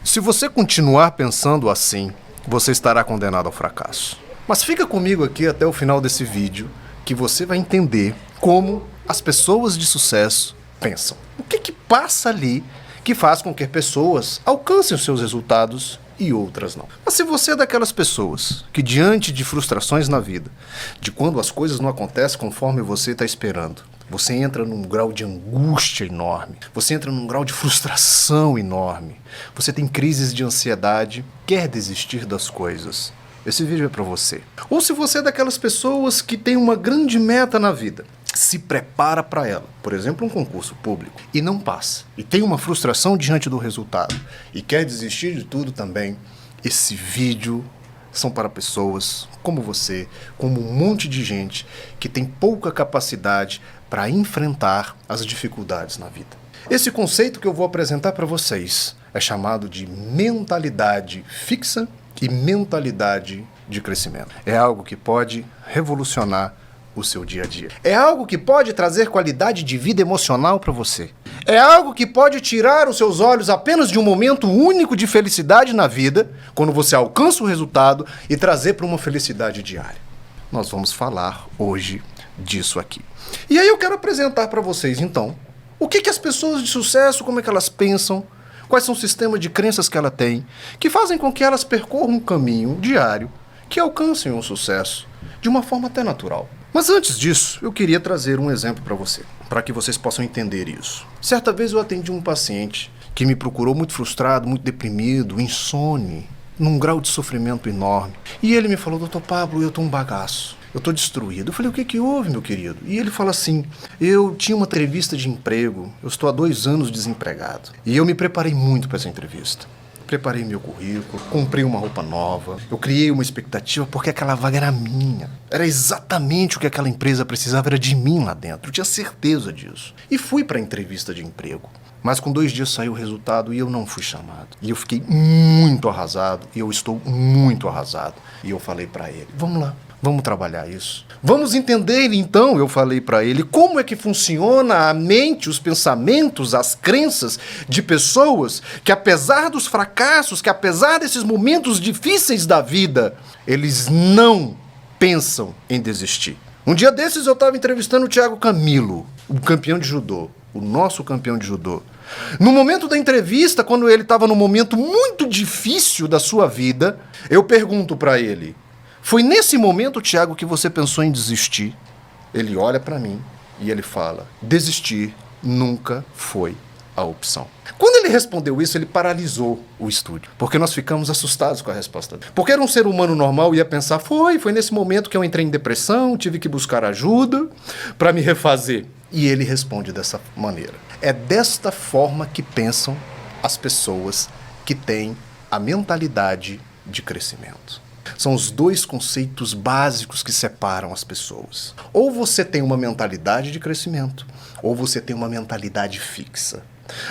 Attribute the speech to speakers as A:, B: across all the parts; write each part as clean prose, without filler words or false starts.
A: Se você continuar pensando assim, você estará condenado ao fracasso. Mas fica comigo aqui até o final desse vídeo, que você vai entender como as pessoas de sucesso pensam. O que passa ali que faz com que pessoas alcancem os seus resultados e outras não. Mas se você é daquelas pessoas que, diante de frustrações na vida, de quando as coisas não acontecem conforme você está esperando, você entra num grau de angústia enorme, você entra num grau de frustração enorme, você tem crises de ansiedade, quer desistir das coisas, esse vídeo é para você. Ou se você é daquelas pessoas que tem uma grande meta na vida, se prepara para ela, por exemplo, um concurso público, e não passa, e tem uma frustração diante do resultado, e quer desistir de tudo também, esse vídeo são para pessoas como você, como um monte de gente que tem pouca capacidade para enfrentar as dificuldades na vida. Esse conceito que eu vou apresentar para vocês é chamado de mentalidade fixa e mentalidade de crescimento. É algo que pode revolucionar o seu dia a dia. É algo que pode trazer qualidade de vida emocional para você. É algo que pode tirar os seus olhos apenas de um momento único de felicidade na vida, quando você alcança o resultado, e trazer para uma felicidade diária. Nós vamos falar hoje disso aqui. E aí eu quero apresentar para vocês, então, o que as pessoas de sucesso, como é que elas pensam, quais são os sistemas de crenças que ela tem, que fazem com que elas percorram um caminho diário que alcancem um sucesso de uma forma até natural. Mas antes disso, eu queria trazer um exemplo para você, para que vocês possam entender isso. Certa vez eu atendi um paciente que me procurou muito frustrado, muito deprimido, insone, num grau de sofrimento enorme. E ele me falou: Dr. Pablo, eu tô um bagaço, eu tô destruído. Eu falei: o que houve, meu querido? E ele fala assim: eu tinha uma entrevista de emprego, eu estou há 2 anos desempregado. E eu me preparei muito para essa entrevista. Preparei meu currículo, comprei uma roupa nova, eu criei uma expectativa porque aquela vaga era minha. Era exatamente o que aquela empresa precisava, era de mim lá dentro, eu tinha certeza disso. E fui para a entrevista de emprego. Mas com 2 dias saiu o resultado e eu não fui chamado. E eu fiquei muito arrasado, e eu estou muito arrasado. E eu falei para ele: vamos lá, vamos trabalhar isso. Vamos entender, então, eu falei para ele, como é que funciona a mente, os pensamentos, as crenças de pessoas que, apesar dos fracassos, que apesar desses momentos difíceis da vida, eles não pensam em desistir. Um dia desses eu estava entrevistando o Thiago Camilo, o campeão de judô, o nosso campeão de judô. No momento da entrevista, quando ele estava num momento muito difícil da sua vida, eu pergunto para ele: foi nesse momento, Thiago, que você pensou em desistir? Ele olha para mim e ele fala: desistir nunca foi a opção. Quando ele respondeu isso, ele paralisou o estúdio, porque nós ficamos assustados com a resposta dele. Porque era um ser humano normal e ia pensar: foi nesse momento que eu entrei em depressão, tive que buscar ajuda para me refazer. E ele responde dessa maneira. É desta forma que pensam as pessoas que têm a mentalidade de crescimento. São os 2 conceitos básicos que separam as pessoas. Ou você tem uma mentalidade de crescimento, ou você tem uma mentalidade fixa.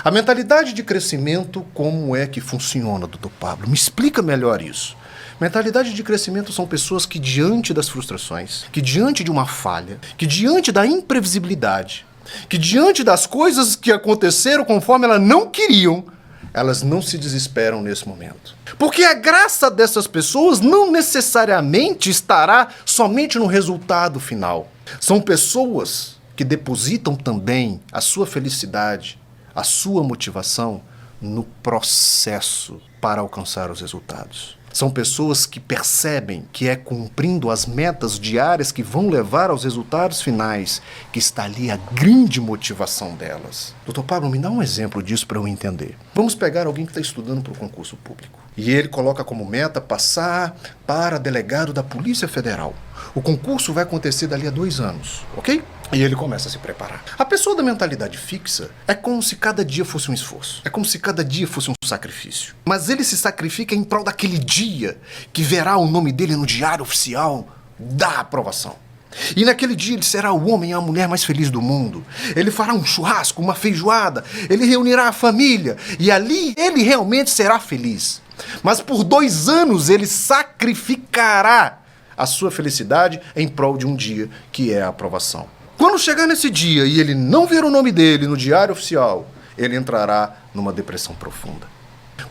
A: A mentalidade de crescimento, como é que funciona, Dr. Pablo? Me explica melhor isso. Mentalidade de crescimento são pessoas que, diante das frustrações, que diante de uma falha, que diante da imprevisibilidade, que diante das coisas que aconteceram conforme elas não queriam, elas não se desesperam nesse momento. Porque a graça dessas pessoas não necessariamente estará somente no resultado final. São pessoas que depositam também a sua felicidade, a sua motivação no processo para alcançar os resultados. São pessoas que percebem que é cumprindo as metas diárias que vão levar aos resultados finais que está ali a grande motivação delas. Dr. Pablo, me dá um exemplo disso para eu entender. Vamos pegar alguém que está estudando para o concurso público. E ele coloca como meta passar para delegado da Polícia Federal. O concurso vai acontecer dali a 2 anos, ok? E ele começa a se preparar. A pessoa da mentalidade fixa é como se cada dia fosse um esforço. É como se cada dia fosse um sacrifício. Mas ele se sacrifica em prol daquele dia que verá o nome dele no diário oficial da aprovação. E naquele dia ele será o homem e a mulher mais feliz do mundo. Ele fará um churrasco, uma feijoada, ele reunirá a família e ali ele realmente será feliz. Mas por 2 anos ele sacrificará a sua felicidade em prol de um dia que é a aprovação. Quando chegar nesse dia e ele não ver o nome dele no diário oficial, ele entrará numa depressão profunda.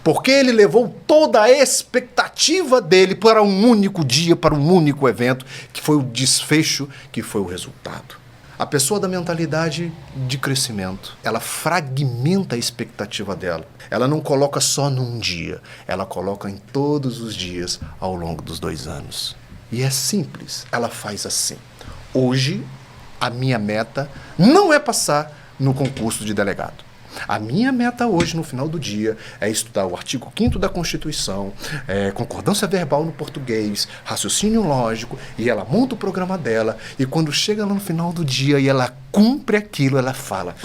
A: Porque ele levou toda a expectativa dele para um único dia, para um único evento, que foi o desfecho, que foi o resultado. A pessoa da mentalidade de crescimento, ela fragmenta a expectativa dela. Ela não coloca só num dia, ela coloca em todos os dias ao longo dos 2 anos. E é simples, ela faz assim. Hoje, a minha meta não é passar no concurso de delegado. A minha meta hoje, no final do dia, é estudar o artigo 5º da Constituição, concordância verbal no português, raciocínio lógico, e ela monta o programa dela, e quando chega lá no final do dia e ela cumpre aquilo, ela fala,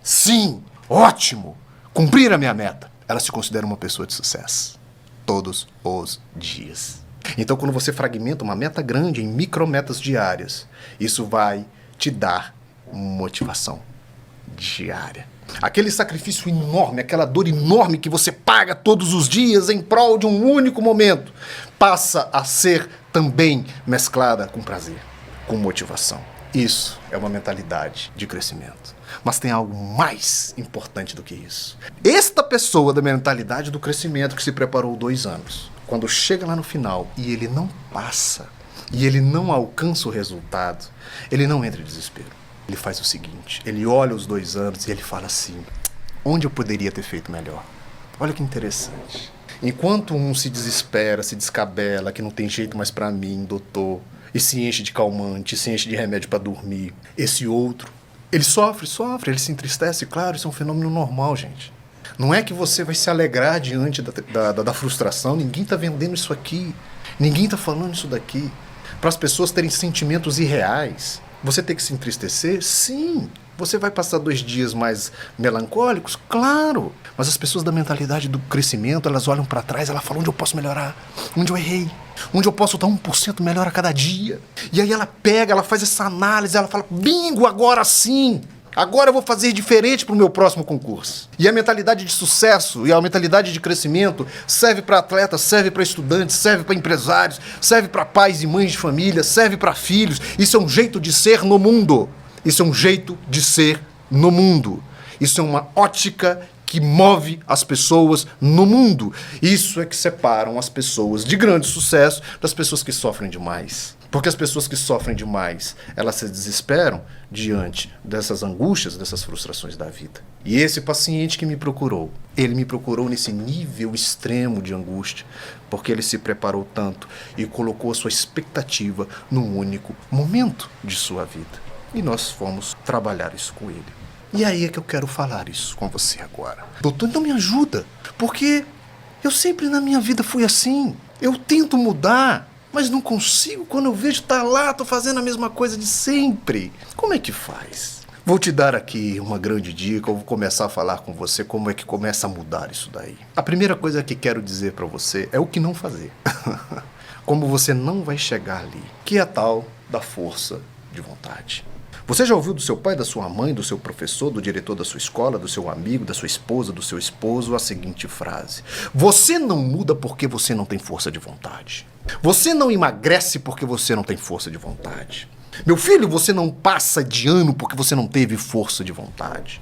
A: sim, ótimo, cumprir a minha meta. Ela se considera uma pessoa de sucesso, todos os dias. Então, quando você fragmenta uma meta grande em micrometas diárias, isso vai te dar motivação diária. Aquele sacrifício enorme, aquela dor enorme que você paga todos os dias em prol de um único momento, passa a ser também mesclada com prazer, com motivação. Isso é uma mentalidade de crescimento. Mas tem algo mais importante do que isso. Esta pessoa da mentalidade do crescimento que se preparou 2 anos, quando chega lá no final e ele não passa, e ele não alcança o resultado, ele não entra em desespero. Ele faz o seguinte, ele olha os 2 anos e ele fala assim, onde eu poderia ter feito melhor? Olha que interessante. Enquanto um se desespera, se descabela, que não tem jeito mais pra mim, doutor, e se enche de calmante, se enche de remédio pra dormir, esse outro, ele sofre, ele se entristece, claro, isso é um fenômeno normal, gente. Não é que você vai se alegrar diante da frustração, ninguém tá vendendo isso aqui, ninguém tá falando isso daqui, para as pessoas terem sentimentos irreais. Você tem que se entristecer? Sim. Você vai passar 2 dias mais melancólicos? Claro. Mas as pessoas da mentalidade do crescimento, elas olham para trás, elas falam onde eu posso melhorar, onde eu errei, onde eu posso dar 1% melhor a cada dia. E aí ela pega, ela faz essa análise, ela fala, bingo, agora sim. Agora eu vou fazer diferente para o meu próximo concurso. E a mentalidade de sucesso e a mentalidade de crescimento serve para atletas, serve para estudantes, serve para empresários, serve para pais e mães de família, serve para filhos. Isso é um jeito de ser no mundo. Isso é um jeito de ser no mundo. Isso é uma ótica que move as pessoas no mundo. Isso é que separam as pessoas de grande sucesso das pessoas que sofrem demais. Porque as pessoas que sofrem demais, elas se desesperam diante dessas angústias, dessas frustrações da vida. E esse paciente que me procurou, ele me procurou nesse nível extremo de angústia, porque ele se preparou tanto e colocou a sua expectativa num único momento de sua vida. E nós fomos trabalhar isso com ele. E aí é que eu quero falar isso com você agora. Doutor, então me ajuda, porque eu sempre na minha vida fui assim. Eu tento mudar, mas não consigo. Quando eu vejo tá lá, tô fazendo a mesma coisa de sempre. Como é que faz? Vou te dar aqui uma grande dica, eu vou começar a falar com você como é que começa a mudar isso daí. A primeira coisa que quero dizer para você é o que não fazer. Como você não vai chegar ali, que é a tal da força de vontade. Você já ouviu do seu pai, da sua mãe, do seu professor, do diretor da sua escola, do seu amigo, da sua esposa, do seu esposo, a seguinte frase: você não muda porque você não tem força de vontade. Você não emagrece porque você não tem força de vontade. Meu filho, você não passa de ano porque você não teve força de vontade.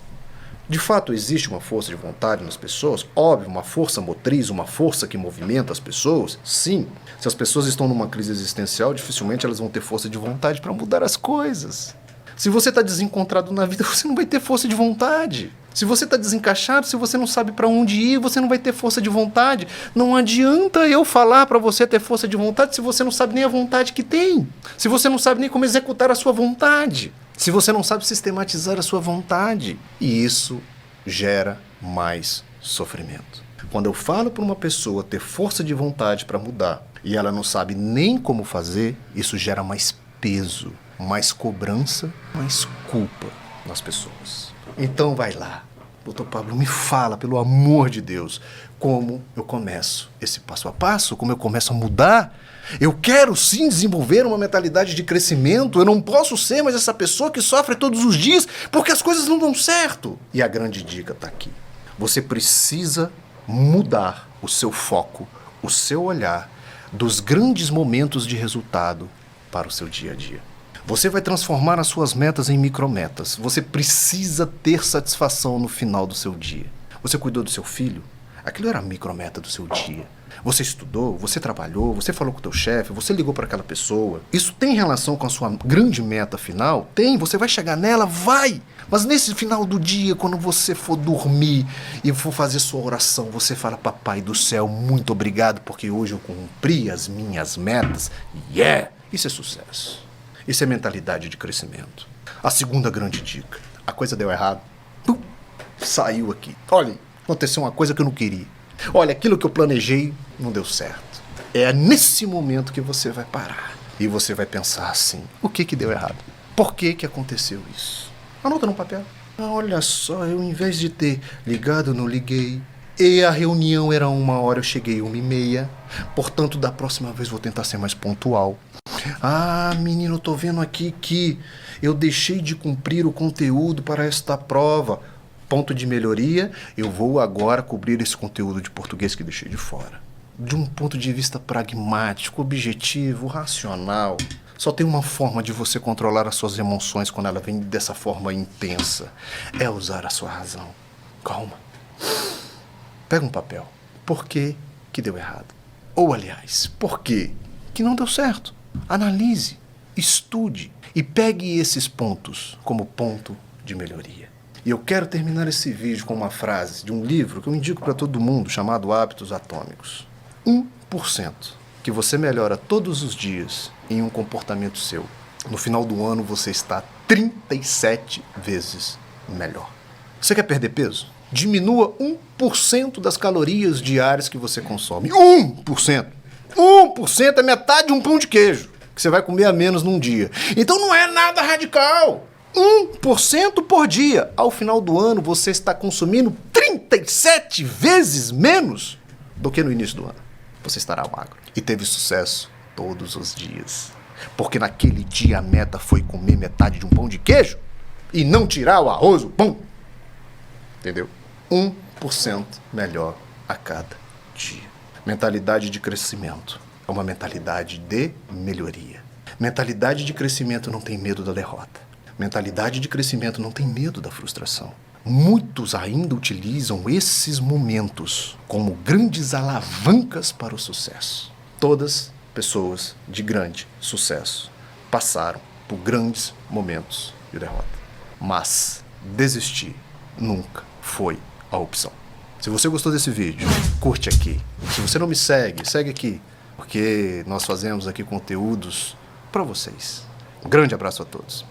A: De fato, existe uma força de vontade nas pessoas? Óbvio, uma força motriz, uma força que movimenta as pessoas? Sim. Se as pessoas estão numa crise existencial, dificilmente elas vão ter força de vontade para mudar as coisas. Se você está desencontrado na vida, você não vai ter força de vontade. Se você está desencaixado, se você não sabe para onde ir, você não vai ter força de vontade. Não adianta eu falar para você ter força de vontade se você não sabe nem a vontade que tem. Se você não sabe nem como executar a sua vontade. Se você não sabe sistematizar a sua vontade. E isso gera mais sofrimento. Quando eu falo para uma pessoa ter força de vontade para mudar e ela não sabe nem como fazer, isso gera mais peso, mais cobrança, mais culpa nas pessoas. Então vai lá, doutor Pablo, me fala, pelo amor de Deus, como eu começo esse passo a passo, como eu começo a mudar. Eu quero sim desenvolver uma mentalidade de crescimento, eu não posso ser mais essa pessoa que sofre todos os dias porque as coisas não dão certo. E a grande dica está aqui. Você precisa mudar o seu foco, o seu olhar dos grandes momentos de resultado para o seu dia a dia. Você vai transformar as suas metas em micrometas. Você precisa ter satisfação no final do seu dia. Você cuidou do seu filho? Aquilo era a micrometa do seu dia. Você estudou, você trabalhou, você falou com o teu chefe, você ligou para aquela pessoa. Isso tem relação com a sua grande meta final? Tem, você vai chegar nela, vai! Mas nesse final do dia, quando você for dormir e for fazer sua oração, você fala, papai do céu, muito obrigado, porque hoje eu cumpri as minhas metas. Yeah! Isso é sucesso. Isso é mentalidade de crescimento. A segunda grande dica. A coisa deu errado. Pum, saiu aqui. Olha, aconteceu uma coisa que eu não queria. Olha, aquilo que eu planejei não deu certo. É nesse momento que você vai parar. E você vai pensar assim, o que deu errado? Por que aconteceu isso? Anota no papel. Olha só, eu em vez de ter ligado, não liguei. E a reunião era 1h, eu cheguei 1h30. Portanto, da próxima vez vou tentar ser mais pontual. Ah, menino, eu tô vendo aqui que eu deixei de cumprir o conteúdo para esta prova. Ponto de melhoria, eu vou agora cobrir esse conteúdo de português que deixei de fora. De um ponto de vista pragmático, objetivo, racional. Só tem uma forma de você controlar as suas emoções quando ela vem dessa forma intensa. É usar a sua razão. Calma. Pega um papel. Por que deu errado? Ou, aliás, por que não deu certo? Analise, estude e pegue esses pontos como ponto de melhoria. E eu quero terminar esse vídeo com uma frase de um livro que eu indico para todo mundo, chamado Hábitos Atômicos. 1% que você melhora todos os dias em um comportamento seu. No final do ano você está 37 vezes melhor. Você quer perder peso? Diminua 1% das calorias diárias que você consome. 1%! 1% é metade de um pão de queijo que você vai comer a menos num dia. Então não é nada radical. 1% por dia. Ao final do ano, você está consumindo 37 vezes menos do que no início do ano. Você estará magro. E teve sucesso todos os dias. Porque naquele dia a meta foi comer metade de um pão de queijo e não tirar o arroz, o pão. Entendeu? 1% melhor a cada dia. Mentalidade de crescimento é uma mentalidade de melhoria. Mentalidade de crescimento não tem medo da derrota. Mentalidade de crescimento não tem medo da frustração. Muitos ainda utilizam esses momentos como grandes alavancas para o sucesso. Todas pessoas de grande sucesso passaram por grandes momentos de derrota. Mas desistir nunca foi a opção. Se você gostou desse vídeo, curte aqui. Se você não me segue, segue aqui, porque nós fazemos aqui conteúdos para vocês. Um grande abraço a todos.